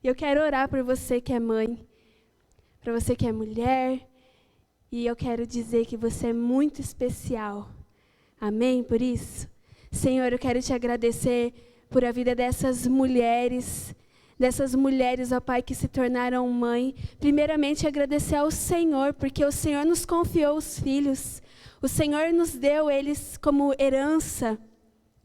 E eu quero orar por você que é mãe, para você que é mulher, e eu quero dizer que você é muito especial. Amém? Por isso, Senhor, eu quero te agradecer por a vida dessas mulheres, ó Pai, que se tornaram mãe. Primeiramente, agradecer ao Senhor, porque o Senhor nos confiou os filhos. O Senhor nos deu eles como herança,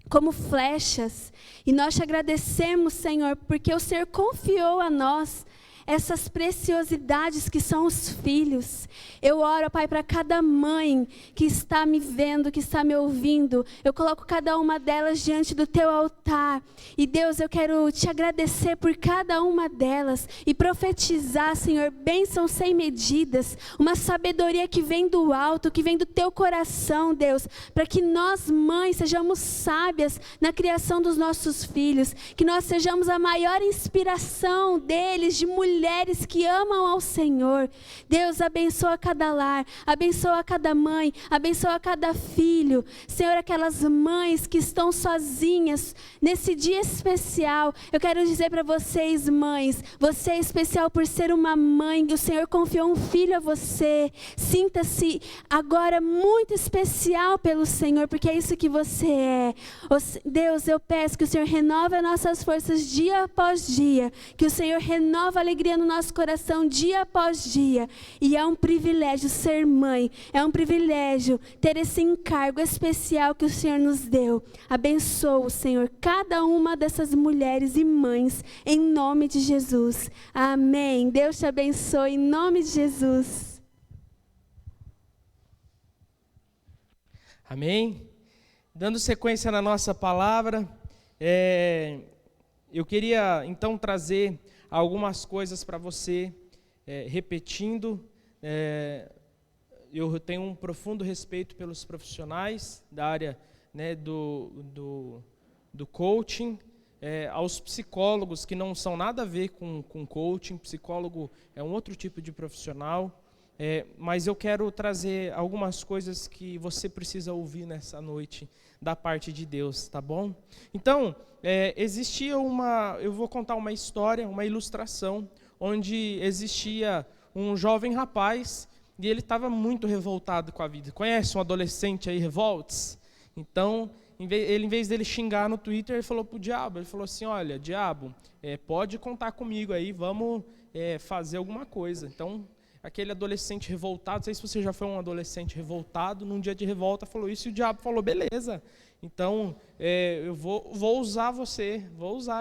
como flechas. E nós te agradecemos, Senhor, porque o Senhor confiou a nós essas preciosidades que são os filhos. Eu oro, Pai, para cada mãe que está me vendo, que está me ouvindo. Eu coloco cada uma delas diante do teu altar. E Deus, eu quero te agradecer por cada uma delas e profetizar, Senhor, bênçãos sem medidas, uma sabedoria que vem do alto, que vem do teu coração, Deus, para que nós, mães, sejamos sábias na criação dos nossos filhos, que nós sejamos a maior inspiração deles, de mulheres que amam ao Senhor. Deus, abençoa cada lar, abençoa cada mãe, abençoa cada filho. Senhor, aquelas mães que estão sozinhas nesse dia especial, eu quero dizer para vocês, mães, você é especial por ser uma mãe, o Senhor confiou um filho a você. Sinta-se agora muito especial pelo Senhor, porque é isso que você é. Deus, eu peço que o Senhor renove as nossas forças dia após dia, que o Senhor renova a alegria no nosso coração dia após dia. E é um privilégio ser mãe, é um privilégio ter esse encargo especial que o Senhor nos deu. Abençoa, Senhor, cada uma dessas mulheres e mães, em nome de Jesus. Amém. Deus te abençoe em nome de Jesus. Amém. Dando sequência na nossa palavra, eu queria então trazer algumas coisas para você, repetindo. Eu tenho um profundo respeito pelos profissionais da área, né, do coaching, aos psicólogos que não são nada a ver com coaching. Psicólogo é um outro tipo de profissional, mas eu quero trazer algumas coisas que você precisa ouvir nessa noite da parte de Deus, tá bom? Então, existia eu vou contar uma história, uma ilustração, onde existia um jovem rapaz e ele estava muito revoltado com a vida. Conhece um adolescente aí, revoltos? Então, em vez dele xingar no Twitter, ele falou para o diabo, ele falou assim: olha, diabo, pode contar comigo aí, vamos fazer alguma coisa. Então, aquele adolescente revoltado, não sei se você já foi um adolescente revoltado, num dia de revolta falou isso e o diabo falou: beleza, então eu vou usar você,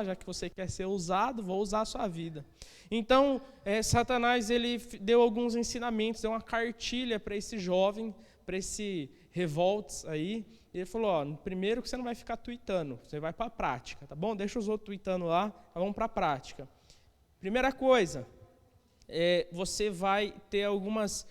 já que você quer ser usado, vou usar a sua vida. Então, Satanás, ele deu alguns ensinamentos, deu uma cartilha para esse jovem, para esse revoltos aí. Ele falou: primeiro que você não vai ficar tweetando, você vai para a prática, tá bom? Deixa os outros tweetando lá, vamos para a prática. Primeira coisa, você vai ter algumas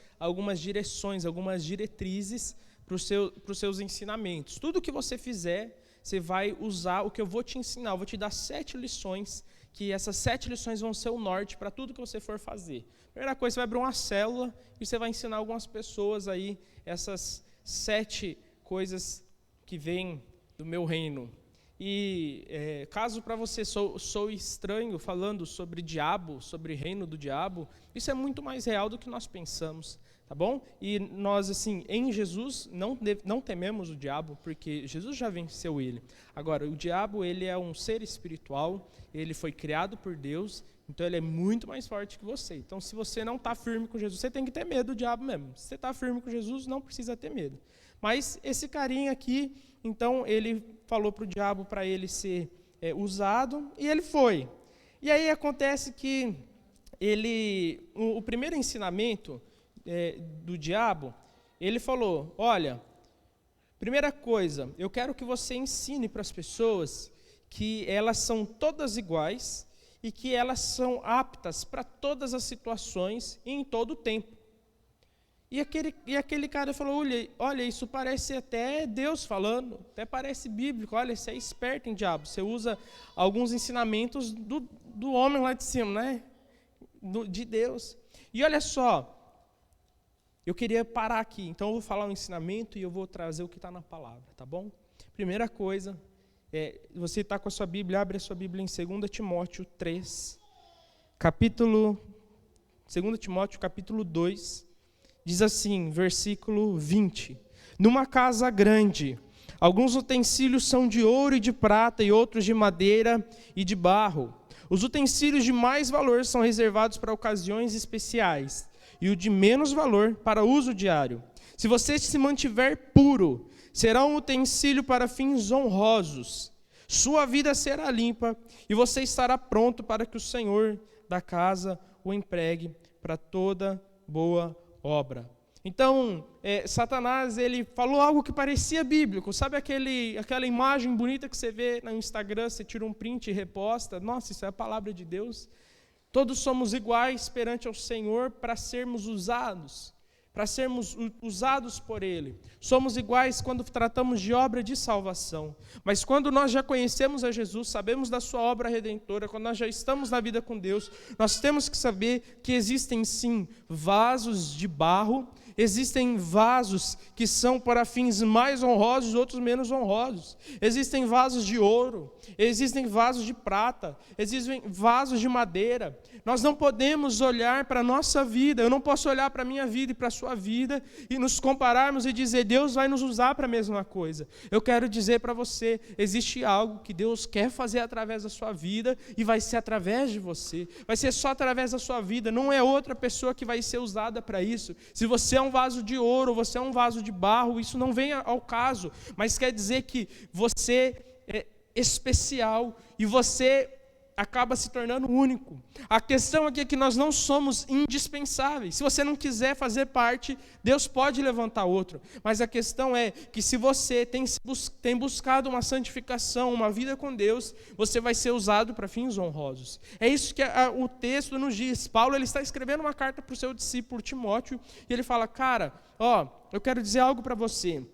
direções, algumas diretrizes para os seus ensinamentos. Tudo que você fizer, você vai usar o que eu vou te ensinar. Eu vou te dar 7 lições, que essas 7 lições vão ser o norte para tudo que você for fazer. Primeira coisa, você vai abrir uma célula e você vai ensinar algumas pessoas aí essas 7 coisas que vêm do meu reino. E caso para você sou estranho falando sobre diabo, sobre reino do diabo, isso é muito mais real do que nós pensamos, tá bom? E nós, assim, em Jesus, não tememos o diabo, porque Jesus já venceu ele. Agora, o diabo, ele é um ser espiritual, ele foi criado por Deus, então ele é muito mais forte que você. Então, se você não está firme com Jesus, você tem que ter medo do diabo mesmo. Se você está firme com Jesus, não precisa ter medo. Mas esse carinha aqui, então, ele falou para o diabo para ele ser usado, e ele foi. E aí acontece que o primeiro ensinamento do diabo, ele falou: olha, primeira coisa, eu quero que você ensine para as pessoas que elas são todas iguais e que elas são aptas para todas as situações e em todo o tempo. E aquele cara falou: olha, isso parece até Deus falando, até parece bíblico. Olha, você é esperto em diabo, você usa alguns ensinamentos do homem lá de cima, né? De Deus. E olha só, eu queria parar aqui, então eu vou falar um ensinamento e eu vou trazer o que está na palavra, tá bom? Primeira coisa, você está com a sua Bíblia, abre a sua Bíblia em 2 Timóteo 3, 2 Timóteo capítulo 2, diz assim, versículo 20. Numa casa grande, alguns utensílios são de ouro e de prata, e outros de madeira e de barro. Os utensílios de mais valor são reservados para ocasiões especiais, e o de menos valor para uso diário. Se você se mantiver puro, será um utensílio para fins honrosos. Sua vida será limpa, e você estará pronto para que o Senhor da casa o empregue para toda boa obra. Então, Satanás, ele falou algo que parecia bíblico. Sabe aquela imagem bonita que você vê no Instagram, você tira um print e reposta? Nossa, isso é a palavra de Deus. Todos somos iguais perante ao Senhor para sermos usados por Ele. Somos iguais quando tratamos de obra de salvação. Mas quando nós já conhecemos a Jesus, sabemos da sua obra redentora, quando nós já estamos na vida com Deus, nós temos que saber que existem sim vasos de barro, existem vasos que são para fins mais honrosos, outros menos honrosos. Existem vasos de ouro, existem vasos de prata, existem vasos de madeira. Nós não podemos olhar para a nossa vida, eu não posso olhar para a minha vida e para a sua vida e nos compararmos e dizer, Deus vai nos usar para a mesma coisa. Eu quero dizer para você, existe algo que Deus quer fazer através da sua vida e vai ser através de você. Vai ser só através da sua vida, não é outra pessoa que vai ser usada para isso. Se você é um vaso de ouro, você é um vaso de barro, isso não vem ao caso, mas quer dizer que você é especial e você acaba se tornando único. A questão aqui é que nós não somos indispensáveis. Se você não quiser fazer parte, Deus pode levantar outro. Mas a questão é que se você tem buscado uma santificação, uma vida com Deus, você vai ser usado para fins honrosos. É isso que o texto nos diz. Paulo ele está escrevendo uma carta para o seu discípulo Timóteo, e ele fala, cara, eu quero dizer algo para você.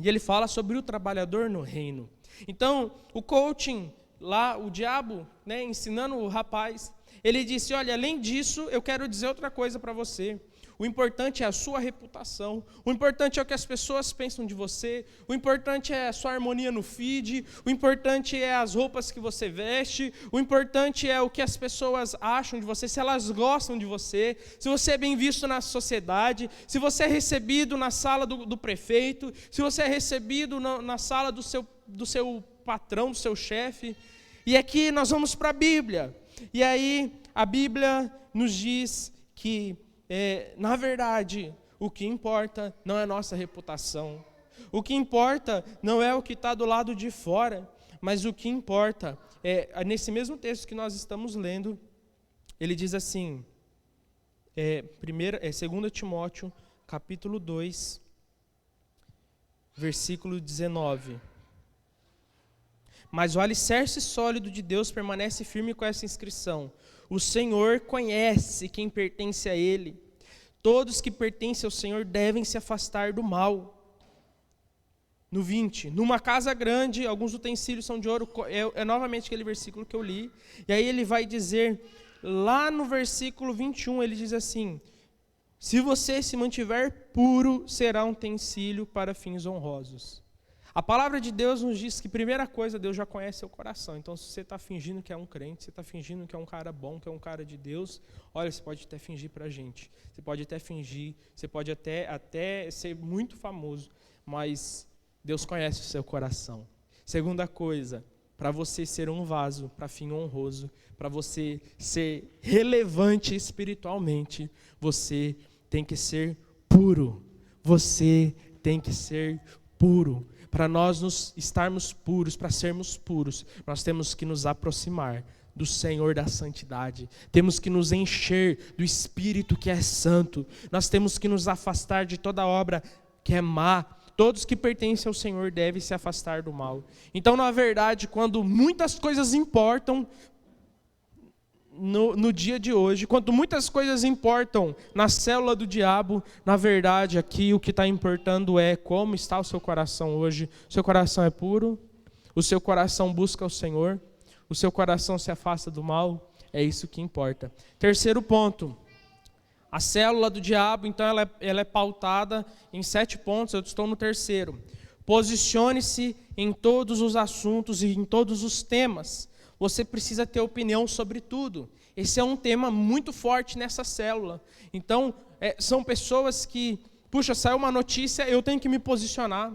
E ele fala sobre o trabalhador no reino. Então, o coaching, lá o diabo, ensinando o rapaz, ele disse, olha, além disso, eu quero dizer outra coisa para você. O importante é a sua reputação, o importante é o que as pessoas pensam de você, o importante é a sua harmonia no feed, o importante é as roupas que você veste, o importante é o que as pessoas acham de você, se elas gostam de você, se você é bem visto na sociedade, se você é recebido na sala do prefeito, se você é recebido na sala do seu patrão, do seu chefe. E aqui nós vamos para a Bíblia. E aí a Bíblia nos diz que, na verdade, o que importa não é a nossa reputação. O que importa não é o que está do lado de fora, mas o que importa nesse mesmo texto que nós estamos lendo, ele diz assim, 2 Timóteo, capítulo 2, versículo 19. Mas o alicerce sólido de Deus permanece firme com essa inscrição. O Senhor conhece quem pertence a Ele. Todos que pertencem ao Senhor devem se afastar do mal. No 20, numa casa grande, alguns utensílios são de ouro. É novamente aquele versículo que eu li. E aí ele vai dizer, lá no versículo 21, ele diz assim, se você se mantiver puro, será um utensílio para fins honrosos. A palavra de Deus nos diz que, primeira coisa, Deus já conhece seu coração. Então, se você está fingindo que é um crente, você está fingindo que é um cara bom, que é um cara de Deus, olha, você pode até fingir para a gente. Você pode até fingir, você pode até ser muito famoso, mas Deus conhece o seu coração. Segunda coisa, para você ser um vaso para fim honroso, para você ser relevante espiritualmente, você tem que ser puro. Você tem que ser puro. Para nós estarmos puros, para sermos puros, nós temos que nos aproximar do Senhor da santidade. Temos que nos encher do Espírito que é santo. Nós temos que nos afastar de toda obra que é má. Todos que pertencem ao Senhor devem se afastar do mal. Então, na verdade, quando muitas coisas importam no dia de hoje, quando muitas coisas importam na célula do diabo, na verdade, aqui o que está importando é como está o seu coração hoje. O seu coração é puro? O seu coração busca o Senhor? O seu coração se afasta do mal? É isso que importa. Terceiro ponto. A célula do diabo, então, ela é pautada em 7 pontos. Eu estou no terceiro. Posicione-se em todos os assuntos e em todos os temas. Você precisa ter opinião sobre tudo. Esse é um tema muito forte nessa célula. Então, são pessoas que, puxa, saiu uma notícia, eu tenho que me posicionar.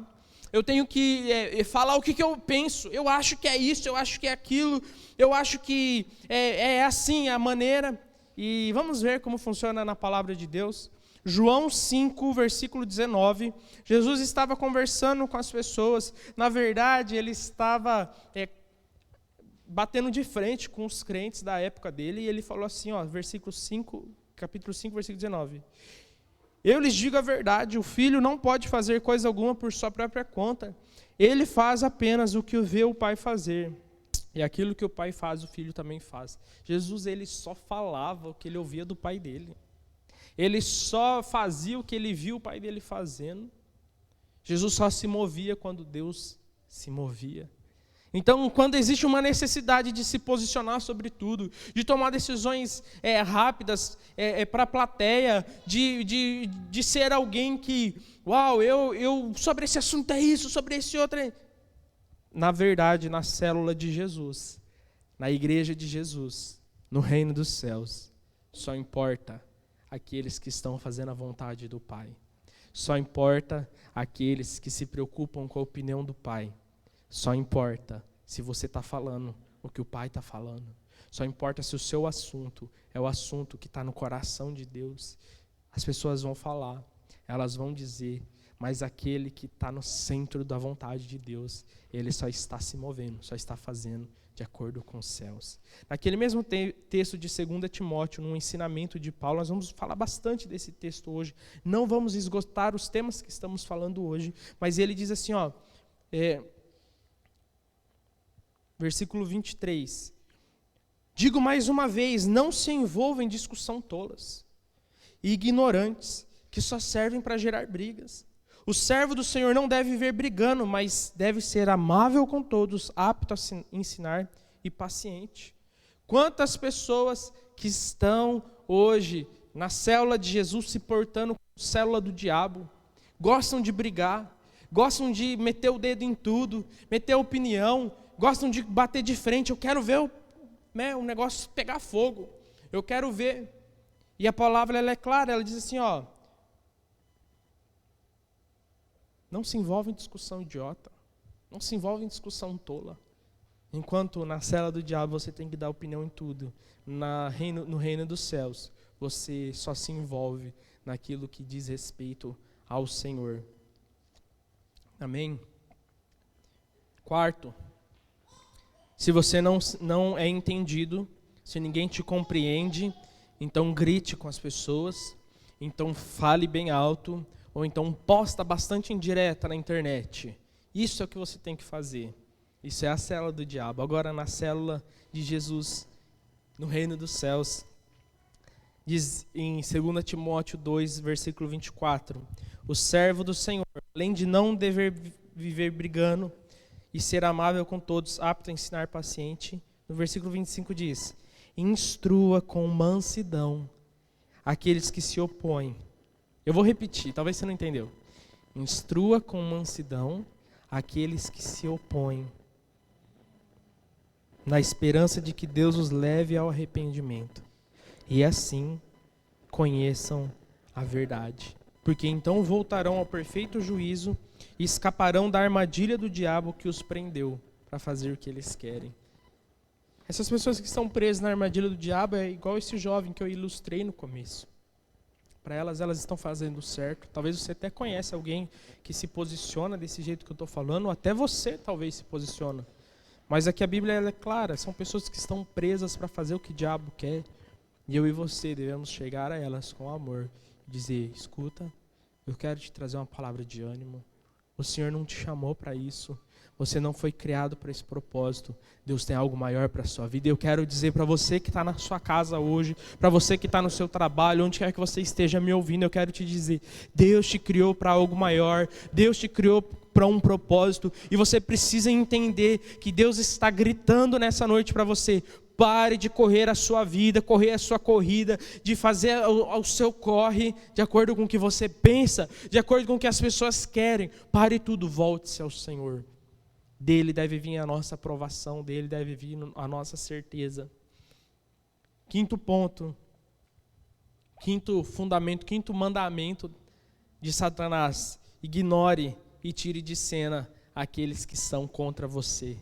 Eu tenho que falar o que eu penso. Eu acho que é isso, eu acho que é aquilo. Eu acho que é assim a maneira. E vamos ver como funciona na palavra de Deus. João 5, versículo 19. Jesus estava conversando com as pessoas. Na verdade, ele estava batendo de frente com os crentes da época dele. E ele falou assim, versículo 5, capítulo 5, versículo 19. Eu lhes digo a verdade, o filho não pode fazer coisa alguma por sua própria conta. Ele faz apenas o que vê o pai fazer. E aquilo que o pai faz, o filho também faz. Jesus, ele só falava o que ele ouvia do pai dele. Ele só fazia o que ele viu o pai dele fazendo. Jesus só se movia quando Deus se movia. Então, quando existe uma necessidade de se posicionar sobre tudo, de tomar decisões rápidas para a plateia, de ser alguém que, eu sobre esse assunto é isso, sobre esse outro é... Na verdade, na célula de Jesus, na igreja de Jesus, no reino dos céus, só importa aqueles que estão fazendo a vontade do Pai. Só importa aqueles que se preocupam com a opinião do Pai. Só importa se você está falando o que o Pai está falando. Só importa se o seu assunto é o assunto que está no coração de Deus. As pessoas vão falar, elas vão dizer, mas aquele que está no centro da vontade de Deus, ele só está se movendo, só está fazendo de acordo com os céus. Naquele mesmo texto de 2 Timóteo, no ensinamento de Paulo, nós vamos falar bastante desse texto hoje. Não vamos esgotar os temas que estamos falando hoje, mas ele diz assim, versículo 23. Digo mais uma vez, não se envolvam em discussão tolas e ignorantes, que só servem para gerar brigas. O servo do Senhor não deve viver brigando, mas deve ser amável com todos, apto a ensinar e paciente. Quantas pessoas que estão hoje na célula de Jesus se portando como célula do diabo, gostam de brigar, gostam de meter o dedo em tudo, meter a opinião, gostam de bater de frente. Eu quero ver o negócio pegar fogo, eu quero ver. E a palavra ela é clara, ela diz assim, não se envolve em discussão idiota, não se envolve em discussão tola. Enquanto na cela do diabo você tem que dar opinião em tudo, no reino dos céus você só se envolve naquilo que diz respeito ao Senhor. Amém? Quarto, se você não é entendido, se ninguém te compreende, então grite com as pessoas, então fale bem alto, ou então posta bastante indireta na internet. Isso é o que você tem que fazer. Isso é a célula do diabo. Agora, na célula de Jesus, no reino dos céus, diz em 2 Timóteo 2, versículo 24, o servo do Senhor, além de não dever viver brigando e ser amável com todos, apto a ensinar, paciente, no versículo 25 diz, instrua com mansidão aqueles que se opõem. Eu vou repetir, talvez você não entendeu. Instrua com mansidão aqueles que se opõem, na esperança de que Deus os leve ao arrependimento. E assim conheçam a verdade. Porque então voltarão ao perfeito juízo e escaparão da armadilha do diabo que os prendeu para fazer o que eles querem. Essas pessoas que estão presas na armadilha do diabo é igual esse jovem que eu ilustrei no começo. Para elas estão fazendo certo. Talvez você até conhece alguém que se posiciona desse jeito que eu estou falando, ou até você talvez se posiciona. Mas aqui a Bíblia ela é clara, são pessoas que estão presas para fazer o que o diabo quer. E eu e você devemos chegar a elas com amor e dizer, escuta, eu quero te trazer uma palavra de ânimo. O Senhor não te chamou para isso. Você não foi criado para esse propósito. Deus tem algo maior para a sua vida. E eu quero dizer para você que está na sua casa hoje, para você que está no seu trabalho, onde quer que você esteja me ouvindo, eu quero te dizer, Deus te criou para algo maior. Deus te criou para um propósito. E você precisa entender que Deus está gritando nessa noite para você. Pare de correr a sua vida, correr a sua corrida, de fazer o seu corre de acordo com o que você pensa, de acordo com o que as pessoas querem. Pare tudo, volte-se ao Senhor. Dele deve vir a nossa aprovação, dele deve vir a nossa certeza. Quinto ponto, quinto fundamento, quinto mandamento de Satanás: ignore e tire de cena aqueles que são contra você.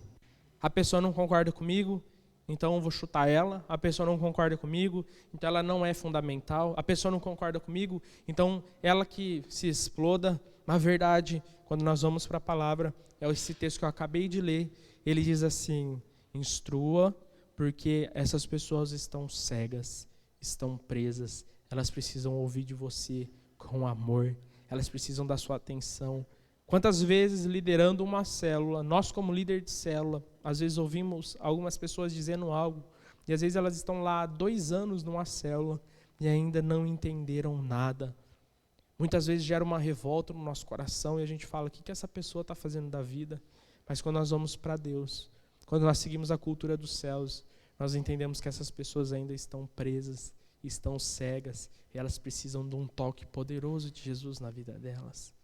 A pessoa não concorda comigo, então eu vou chutar ela. A pessoa não concorda comigo, então ela não é fundamental. A pessoa não concorda comigo, então ela que se exploda. Na verdade, quando nós vamos para a palavra, é esse texto que eu acabei de ler, ele diz assim: instrua, porque essas pessoas estão cegas, estão presas, elas precisam ouvir de você com amor, elas precisam da sua atenção. Quantas vezes liderando uma célula, nós como líder de célula, às vezes ouvimos algumas pessoas dizendo algo, e às vezes elas estão lá há 2 anos numa célula e ainda não entenderam nada. Muitas vezes gera uma revolta no nosso coração e a gente fala: o que essa pessoa está fazendo da vida? Mas quando nós vamos para Deus, quando nós seguimos a cultura dos céus, nós entendemos que essas pessoas ainda estão presas, estão cegas, e elas precisam de um toque poderoso de Jesus na vida delas.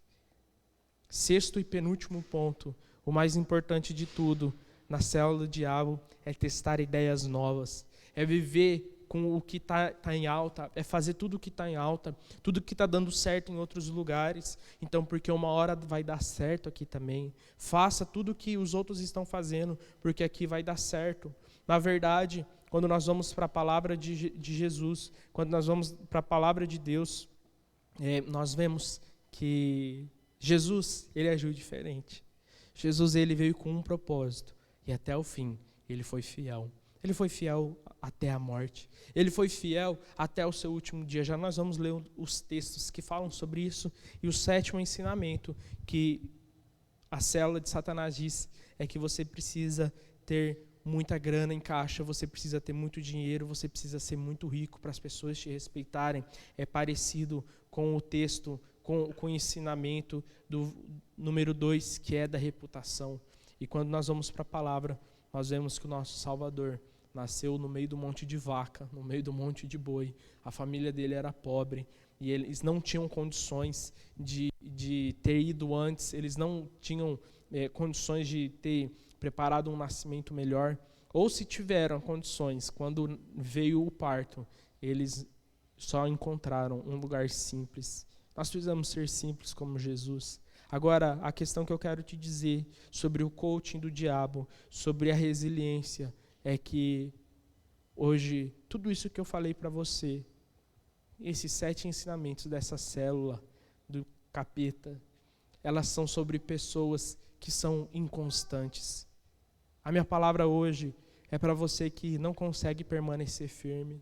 Sexto e penúltimo ponto, o mais importante de tudo, na célula do diabo, é testar ideias novas, é viver com o que está em alta, é fazer tudo o que está em alta, tudo que está dando certo em outros lugares. Então, porque uma hora vai dar certo aqui também. Faça tudo o que os outros estão fazendo, porque aqui vai dar certo. Na verdade, quando nós vamos para a palavra de Jesus, quando nós vamos para a palavra de Deus, nós vemos que Jesus, ele agiu diferente. Jesus, ele veio com um propósito, e até o fim, ele foi fiel. Ele foi fiel até a morte. Ele foi fiel até o seu último dia. Já nós vamos ler os textos que falam sobre isso. E o 7º ensinamento que a célula de Satanás diz é que você precisa ter muita grana em caixa, você precisa ter muito dinheiro, você precisa ser muito rico para as pessoas te respeitarem. É parecido com o texto, com o ensinamento do número 2, que é da reputação. E quando nós vamos para a palavra, nós vemos que o nosso Salvador nasceu no meio do monte de vaca, no meio do monte de boi. A família dele era pobre e eles não tinham condições de ter ido antes, eles não tinham condições de ter preparado um nascimento melhor. Ou se tiveram condições, quando veio o parto, eles só encontraram um lugar simples. Nós precisamos ser simples como Jesus. Agora, a questão que eu quero te dizer sobre o coaching do diabo, sobre a resiliência, é que hoje, tudo isso que eu falei para você, esses 7 ensinamentos dessa célula do capeta, elas são sobre pessoas que são inconstantes. A minha palavra hoje é para você que não consegue permanecer firme.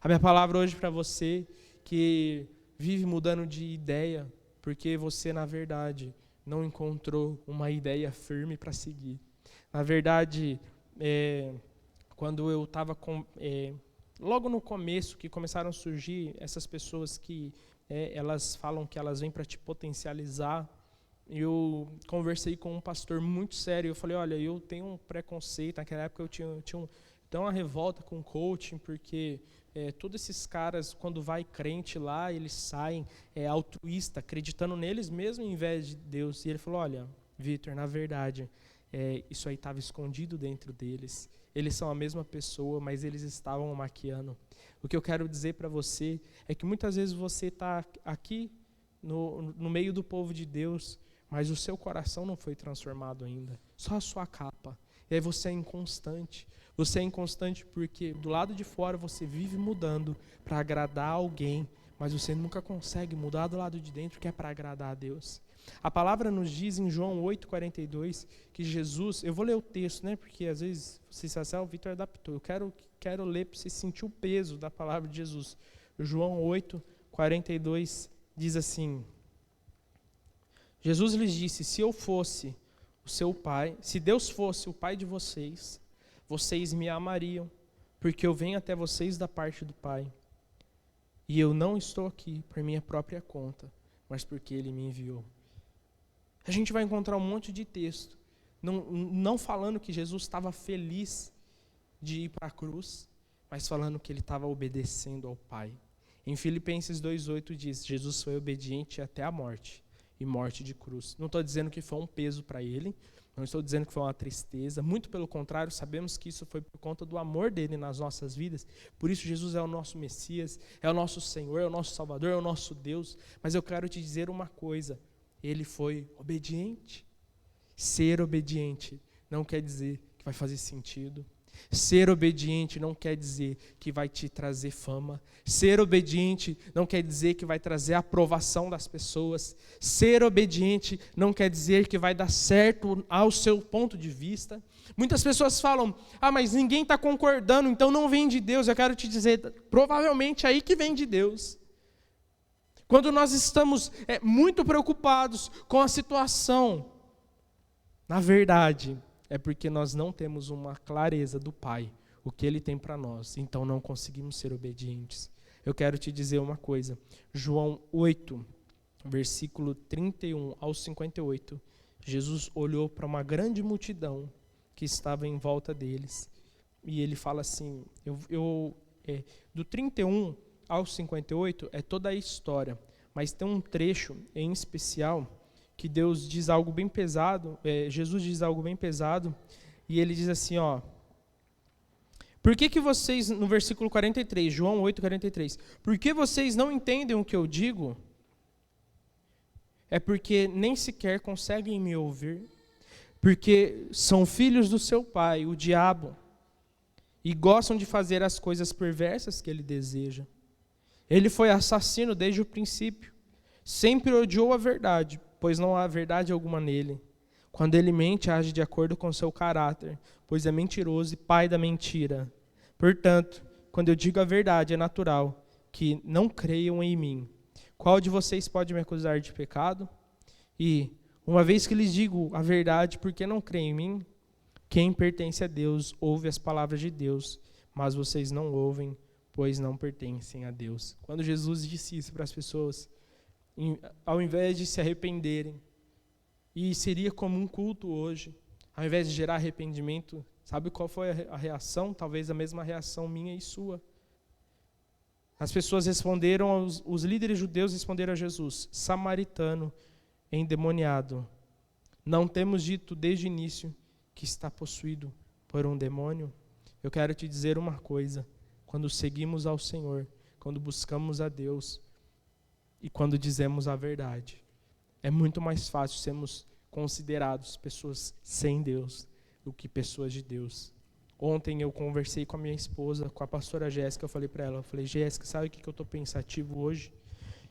A minha palavra hoje para você que vive mudando de ideia, porque você, na verdade, não encontrou uma ideia firme para seguir. Na verdade, quando eu estava logo no começo, que começaram a surgir essas pessoas que elas falam que elas vêm para te potencializar, eu conversei com um pastor muito sério. Eu falei: olha, eu tenho um preconceito. Naquela época eu tinha uma revolta com o coaching, porque todos esses caras, quando vai crente lá, eles saem altruísta, acreditando neles mesmo em vez de Deus. E ele falou: olha, Vitor, na verdade, isso aí estava escondido dentro deles. Eles são a mesma pessoa, mas eles estavam maquiando. O que eu quero dizer para você é que muitas vezes você está aqui no meio do povo de Deus, mas o seu coração não foi transformado ainda, só a sua capa. E aí você é inconstante. Você é inconstante porque do lado de fora você vive mudando para agradar alguém, mas você nunca consegue mudar do lado de dentro, que é para agradar a Deus. A palavra nos diz em João 8,42 que Jesus, eu vou ler o texto, né, porque às vezes você se acessa, o Vitor adaptou, eu quero ler para você sentir o peso da palavra de Jesus. João 8,42 diz assim: Jesus lhes disse: se eu fosse o seu pai, se Deus fosse o pai de vocês, vocês me amariam, porque eu venho até vocês da parte do Pai. E eu não estou aqui por minha própria conta, mas porque Ele me enviou. A gente vai encontrar um monte de texto, não falando que Jesus estava feliz de ir para a cruz, mas falando que Ele estava obedecendo ao Pai. Em Filipenses 2,8 diz: Jesus foi obediente até a morte, e morte de cruz. Não estou dizendo que foi um peso para ele, não estou dizendo que foi uma tristeza, muito pelo contrário, sabemos que isso foi por conta do amor dele nas nossas vidas. Por isso Jesus é o nosso Messias, é o nosso Senhor, é o nosso Salvador, é o nosso Deus. Mas eu quero te dizer uma coisa, ele foi obediente. Ser obediente não quer dizer que vai fazer sentido. Ser obediente não quer dizer que vai te trazer fama. Ser obediente não quer dizer que vai trazer a aprovação das pessoas. Ser obediente não quer dizer que vai dar certo ao seu ponto de vista. Muitas pessoas falam, mas ninguém está concordando, então não vem de Deus. Eu quero te dizer, provavelmente é aí que vem de Deus. Quando nós estamos muito preocupados com a situação, na verdade, é porque nós não temos uma clareza do Pai, o que Ele tem para nós, então não conseguimos ser obedientes. Eu quero te dizer uma coisa, João 8, versículo 31 ao 58, Jesus olhou para uma grande multidão que estava em volta deles, e Ele fala assim, do 31 ao 58 é toda a história, mas tem um trecho em especial que Deus diz algo bem pesado, Jesus diz algo bem pesado, e ele diz assim, por que vocês, no versículo 43, João 8, 43, por que vocês não entendem o que eu digo? É porque nem sequer conseguem me ouvir, porque são filhos do seu pai, o diabo, e gostam de fazer as coisas perversas que ele deseja. Ele foi assassino desde o princípio, sempre odiou a verdade, pois não há verdade alguma nele. Quando ele mente, age de acordo com seu caráter, pois é mentiroso e pai da mentira. Portanto, quando eu digo a verdade, é natural que não creiam em mim. Qual de vocês pode me acusar de pecado? E, uma vez que lhes digo a verdade, por que não creem em mim? Quem pertence a Deus ouve as palavras de Deus, mas vocês não ouvem, pois não pertencem a Deus. Quando Jesus disse isso para as pessoas, ao invés de se arrependerem, e seria como um culto hoje, ao invés de gerar arrependimento, sabe qual foi a reação? Talvez a mesma reação minha e sua. As pessoas responderam, os líderes judeus responderam a Jesus, samaritano, endemoniado, não temos dito desde o início que está possuído por um demônio? Eu quero te dizer uma coisa, quando seguimos ao Senhor, quando buscamos a Deus, e quando dizemos a verdade, é muito mais fácil sermos considerados pessoas sem Deus do que pessoas de Deus. Ontem eu conversei com a minha esposa, com a pastora Jéssica, eu falei para ela, Jéssica, sabe o que eu estou pensativo hoje?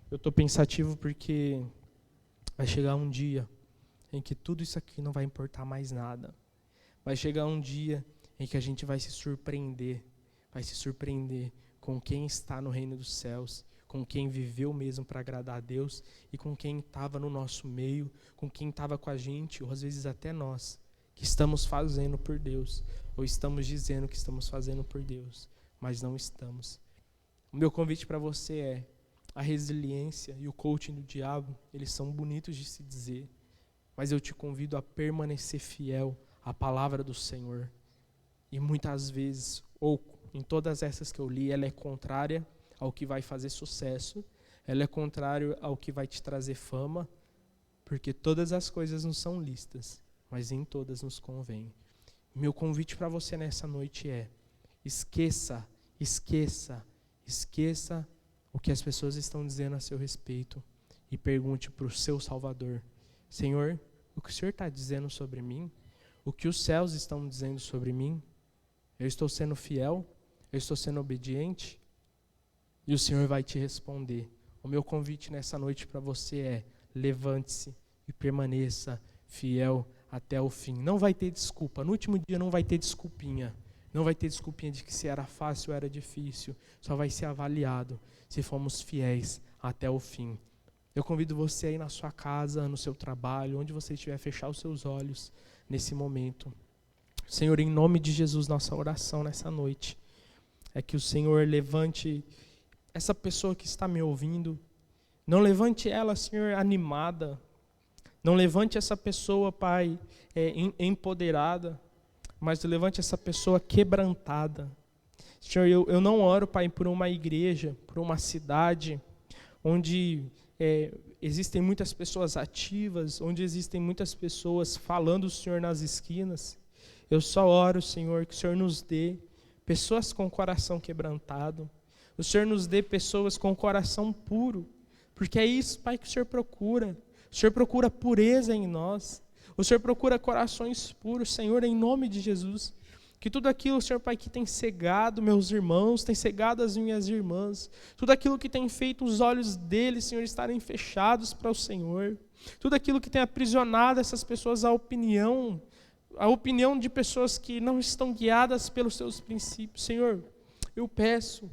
Eu estou pensativo porque vai chegar um dia em que tudo isso aqui não vai importar mais nada. Vai chegar um dia em que a gente vai se surpreender com quem está no reino dos céus, com quem viveu mesmo para agradar a Deus e com quem estava no nosso meio, com quem estava com a gente, ou às vezes até nós, que estamos fazendo por Deus, ou estamos dizendo que estamos fazendo por Deus, mas não estamos. O meu convite para você é, a resiliência e o coaching do diabo, eles são bonitos de se dizer, mas eu te convido a permanecer fiel à palavra do Senhor. E muitas vezes, ou em todas essas que eu li, ela é contrária ao que vai fazer sucesso, ela é contrária ao que vai te trazer fama, porque todas as coisas não são listas, mas em todas nos convém. Meu convite para você nessa noite é, esqueça o que as pessoas estão dizendo a seu respeito e pergunte para o seu Salvador, Senhor, o que o Senhor está dizendo sobre mim? O que os céus estão dizendo sobre mim? Eu estou sendo fiel? Eu estou sendo obediente? E o Senhor vai te responder. O meu convite nessa noite para você é, levante-se e permaneça fiel até o fim. Não vai ter desculpa. No último dia não vai ter desculpinha. Não vai ter desculpinha de que se era fácil ou era difícil. Só vai ser avaliado se fomos fiéis até o fim. Eu convido você aí na sua casa, no seu trabalho, onde você estiver, fechar os seus olhos nesse momento. Senhor, em nome de Jesus, nossa oração nessa noite é que o Senhor levante essa pessoa que está me ouvindo. Não levante ela, Senhor, animada. Não levante essa pessoa, Pai, empoderada, mas levante essa pessoa quebrantada. Senhor, eu não oro, Pai, por uma igreja, por uma cidade, onde existem muitas pessoas ativas, onde existem muitas pessoas falando o Senhor nas esquinas. Eu só oro, Senhor, que o Senhor nos dê pessoas com o coração quebrantado. O Senhor nos dê pessoas com o coração puro, porque é isso, Pai, que o Senhor procura. O Senhor procura pureza em nós. O Senhor procura corações puros, Senhor, em nome de Jesus. Que tudo aquilo, Senhor Pai, que tem cegado meus irmãos, tem cegado as minhas irmãs, tudo aquilo que tem feito os olhos deles, Senhor, estarem fechados para o Senhor, tudo aquilo que tem aprisionado essas pessoas à opinião de pessoas que não estão guiadas pelos seus princípios, Senhor, eu peço,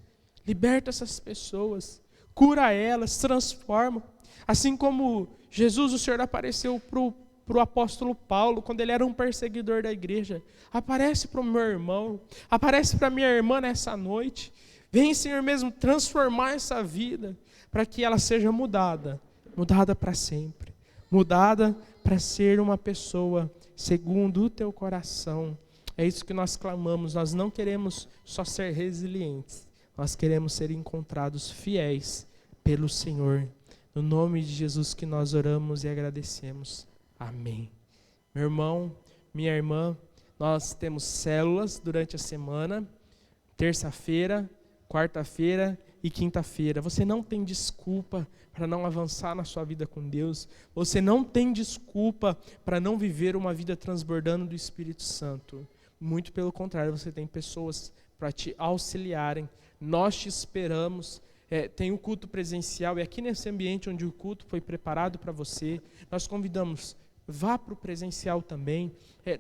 liberta essas pessoas, cura elas, transforma, assim como Jesus, o Senhor apareceu para o apóstolo Paulo, quando ele era um perseguidor da igreja. Aparece para o meu irmão, aparece para a minha irmã nessa noite. Vem, Senhor, mesmo transformar essa vida, para que ela seja mudada para sempre, mudada para ser uma pessoa segundo o teu coração. É isso que nós clamamos. Nós não queremos só ser resilientes, nós queremos ser encontrados fiéis pelo Senhor. No nome de Jesus que nós oramos e agradecemos. Amém. Meu irmão, minha irmã, nós temos células durante a semana, terça-feira, quarta-feira e quinta-feira. Você não tem desculpa para não avançar na sua vida com Deus. Você não tem desculpa para não viver uma vida transbordando do Espírito Santo. Muito pelo contrário, você tem pessoas para te auxiliarem. Nós te esperamos. Tem o culto presencial e aqui nesse ambiente onde o culto foi preparado para você, nós convidamos. Vá para o presencial também.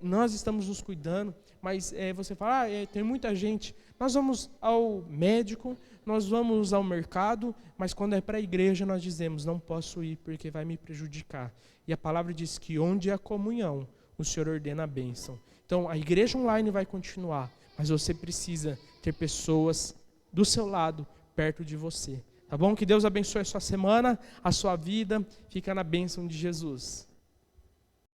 Nós estamos nos cuidando, mas você fala, tem muita gente. Nós vamos ao médico, nós vamos ao mercado, mas quando é para a igreja nós dizemos, não posso ir porque vai me prejudicar. E a palavra diz que onde há comunhão, o Senhor ordena a bênção. Então a igreja online vai continuar, mas você precisa ter pessoas do seu lado, perto de você. Tá bom? Que Deus abençoe a sua semana, a sua vida. Fica na bênção de Jesus.